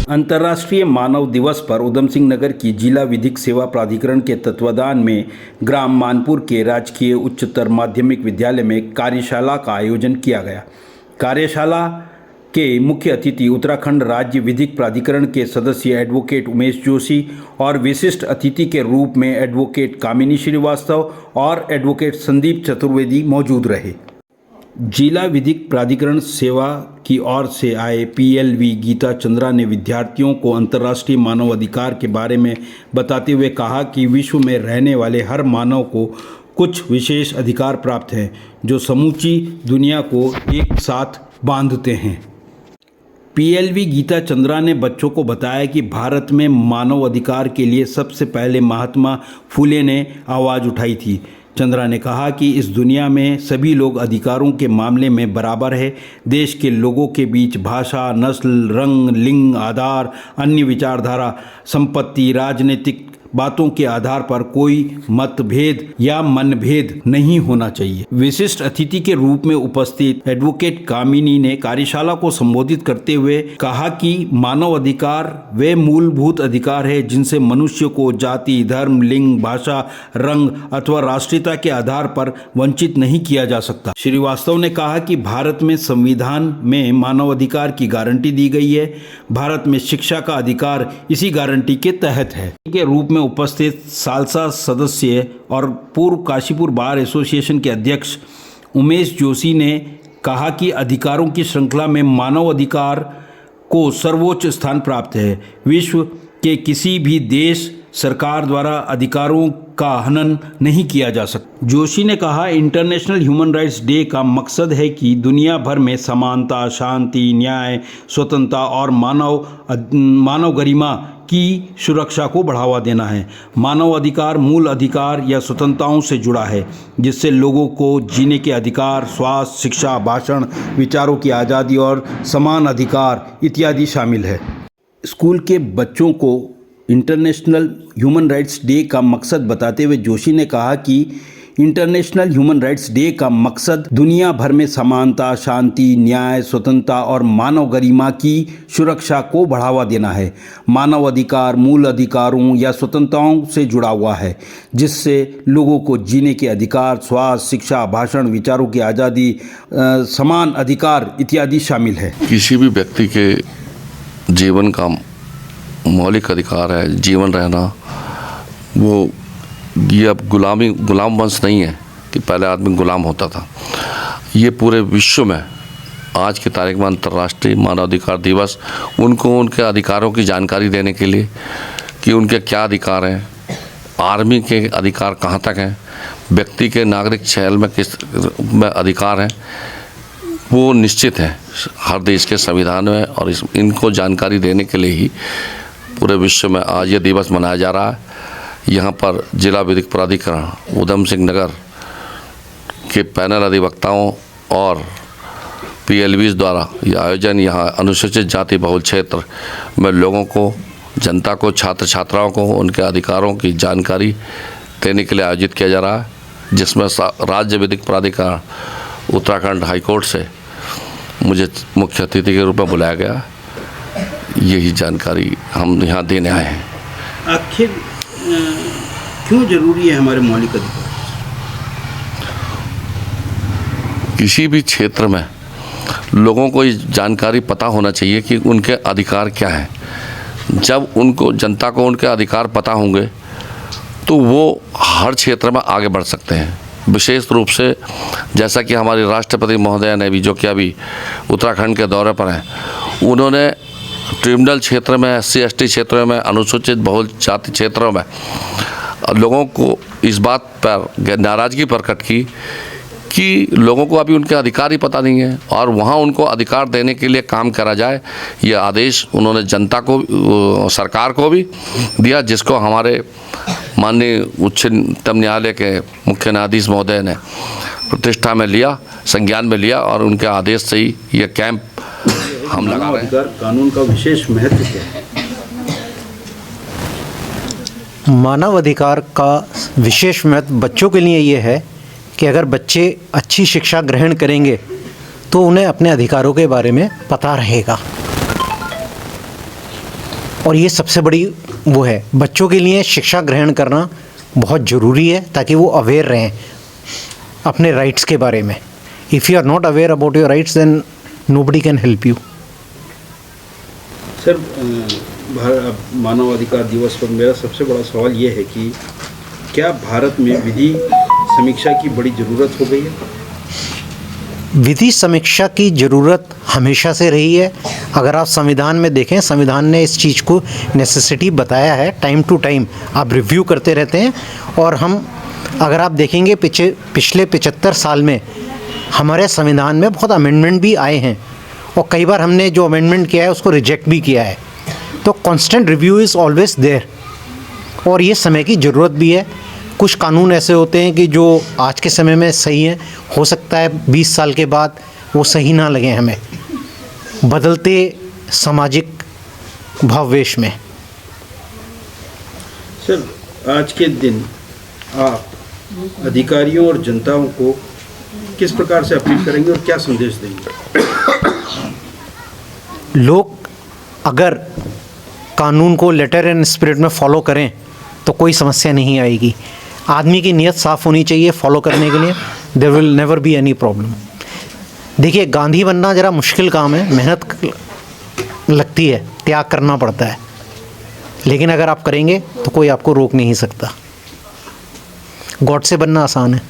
अंतर्राष्ट्रीय मानव दिवस पर उधम सिंह नगर की जिला विधिक सेवा प्राधिकरण के तत्वाधान में ग्राम मानपुर के राजकीय उच्चतर माध्यमिक विद्यालय में कार्यशाला का आयोजन किया गया। कार्यशाला के मुख्य अतिथि उत्तराखंड राज्य विधिक प्राधिकरण के सदस्य एडवोकेट उमेश जोशी और विशिष्ट अतिथि के रूप में एडवोकेट कामिनी श्रीवास्तव और एडवोकेट संदीप चतुर्वेदी मौजूद रहे। जिला विधिक प्राधिकरण सेवा की ओर से आए पीएलवी गीता चंद्रा ने विद्यार्थियों को अंतर्राष्ट्रीय मानव अधिकार के बारे में बताते हुए कहा कि विश्व में रहने वाले हर मानव को कुछ विशेष अधिकार प्राप्त हैं जो समूची दुनिया को एक साथ बांधते हैं। पीएलवी गीता चंद्रा ने बच्चों को बताया कि भारत में मानव अधिकार के लिए सबसे पहले महात्मा फुले ने आवाज़ उठाई थी। चंद्रा ने कहा कि इस दुनिया में सभी लोग अधिकारों के मामले में बराबर है। देश के लोगों के बीच भाषा, नस्ल, रंग, लिंग, आधार, अन्य विचारधारा, संपत्ति, राजनीतिक बातों के आधार पर कोई मतभेद या मनभेद नहीं होना चाहिए। विशिष्ट अतिथि के रूप में उपस्थित एडवोकेट कामिनी ने कार्यशाला को संबोधित करते हुए कहा कि मानव अधिकार वे मूलभूत अधिकार है जिनसे मनुष्य को जाति, धर्म, लिंग, भाषा, रंग अथवा राष्ट्रीयता के आधार पर वंचित नहीं किया जा सकता। श्रीवास्तव ने कहा कि भारत में संविधान में मानव अधिकार की गारंटी दी गई है। भारत में शिक्षा का अधिकार इसी गारंटी के तहत है। के रूप में उपस्थित सालसा सदस्य और पूर्व काशीपुर बार एसोसिएशन के अध्यक्ष उमेश जोशी ने कहा कि अधिकारों की श्रृंखला में मानव अधिकार को सर्वोच्च स्थान प्राप्त है। विश्व के किसी भी देश सरकार द्वारा अधिकारों का हनन नहीं किया जा सकता। जोशी ने कहा, इंटरनेशनल ह्यूमन राइट्स डे का मकसद है कि दुनिया भर में समानता, शांति, न्याय, स्वतंत्रता और मानव गरिमा की सुरक्षा को बढ़ावा देना है। मानव अधिकार मूल अधिकार या स्वतंत्रताओं से जुड़ा है जिससे लोगों को जीने के अधिकार, स्वास्थ्य, शिक्षा, भाषण, विचारों की आज़ादी और समान अधिकार इत्यादि शामिल है। स्कूल के बच्चों को इंटरनेशनल ह्यूमन राइट्स डे का मकसद बताते हुए जोशी ने कहा कि इंटरनेशनल ह्यूमन राइट्स डे का मकसद दुनिया भर में समानता, शांति, न्याय, स्वतंत्रता और मानव गरिमा की सुरक्षा को बढ़ावा देना है। मानव अधिकार मूल अधिकारों या स्वतंत्रताओं से जुड़ा हुआ है जिससे लोगों को जीने के अधिकार, स्वास्थ्य, शिक्षा, भाषण, विचारों की आज़ादी, समान अधिकार इत्यादि शामिल है। किसी भी व्यक्ति के जीवन का मौलिक अधिकार है जीवन रहना। वो ये अब गुलाम वंश नहीं है कि पहले आदमी गुलाम होता था। ये पूरे विश्व में आज की तारीख में अंतर्राष्ट्रीय मानवाधिकार दिवस उनको उनके अधिकारों की जानकारी देने के लिए कि उनके क्या अधिकार हैं, आर्मी के अधिकार कहाँ तक हैं, व्यक्ति के नागरिक चयन में किस में अधिकार हैं, वो निश्चित है हर देश के संविधान में। और इनको जानकारी देने के लिए ही पूरे विश्व में आज ये दिवस मनाया जा रहा है। यहाँ पर जिला विधिक प्राधिकरण उधम सिंह नगर के पैनल अधिवक्ताओं और पीएलवीज द्वारा यह आयोजन यहाँ अनुसूचित जाति बहुल क्षेत्र में लोगों को, जनता को, छात्र छात्राओं को उनके अधिकारों की जानकारी देने के लिए आयोजित किया जा रहा है, जिसमें राज्य विधिक प्राधिकरण उत्तराखंड हाईकोर्ट से मुझे मुख्य अतिथि के रूप में बुलाया गया। यही जानकारी हम यहाँ देने आए हैं। आखिर क्यों जरूरी है हमारे मौलिक अधिकार? किसी भी क्षेत्र में लोगों को ये जानकारी पता होना चाहिए कि उनके अधिकार क्या हैं। जब उनको, जनता को उनके अधिकार पता होंगे तो वो हर क्षेत्र में आगे बढ़ सकते हैं। विशेष रूप से जैसा कि हमारे राष्ट्रपति महोदय ने भी, जो कि अभी उत्तराखंड के दौरे पर हैं, उन्होंने ट्रिब्यूनल क्षेत्र में, SC/ST क्षेत्रों में, अनुसूचित बहुल जाति क्षेत्रों में लोगों को इस बात पर नाराज़गी प्रकट की कि लोगों को अभी उनके अधिकार ही पता नहीं है और वहाँ उनको अधिकार देने के लिए काम करा जाए। ये आदेश उन्होंने जनता को, सरकार को भी दिया, जिसको हमारे माननीय उच्चतम न्यायालय के मुख्य न्यायाधीश महोदय ने प्रतिष्ठा में लिया, संज्ञान में लिया और उनके आदेश से ही ये कैंप हम लगा रहे हैं। कानून का विशेष महत्व क्या है? मानव अधिकार का विशेष महत्व बच्चों के लिए ये है कि अगर बच्चे अच्छी शिक्षा ग्रहण करेंगे तो उन्हें अपने अधिकारों के बारे में पता रहेगा। और ये सबसे बड़ी वो है, बच्चों के लिए शिक्षा ग्रहण करना बहुत ज़रूरी है ताकि वो अवेयर रहें अपने राइट्स के बारे में. If you are not aware about your rights then nobody can help you. Sir, मानवाधिकार दिवस पर मेरा सबसे बड़ा सवाल ये है कि क्या भारत में विधि समीक्षा की बड़ी ज़रूरत हो गई है? विधि समीक्षा की ज़रूरत हमेशा से रही है. अगर आप संविधान में देखें, संविधान ने इस चीज़ को नेसेसिटी बताया है. टाइम टू टाइम आप रिव्यू करते रहते हैं. और हम अगर आप देखेंगे पिछले 75 साल में हमारे संविधान में बहुत अमेंडमेंट भी आए हैं और कई बार हमने जो अमेंडमेंट किया है उसको रिजेक्ट भी किया है. तो constant review is always there और ये समय की ज़रूरत भी है. कुछ कानून ऐसे होते हैं कि जो आज के समय में सही हैं, हो सकता है 20 साल के बाद वो सही ना लगे हमें बदलते सामाजिक भाववेश में. सर, आज के दिन आप अधिकारियों और जनताओं को किस प्रकार से अपील करेंगे और क्या संदेश देंगे? लोग अगर कानून को लेटर एंड स्पिरिट में फॉलो करें तो कोई समस्या नहीं आएगी. आदमी की नीयत साफ़ होनी चाहिए फॉलो करने के लिए. There will never be any problem. देखिए, गांधी बनना ज़रा मुश्किल काम है, मेहनत लगती है, त्याग करना पड़ता है, लेकिन अगर आप करेंगे तो कोई आपको रोक नहीं सकता. गॉड से बनना आसान है.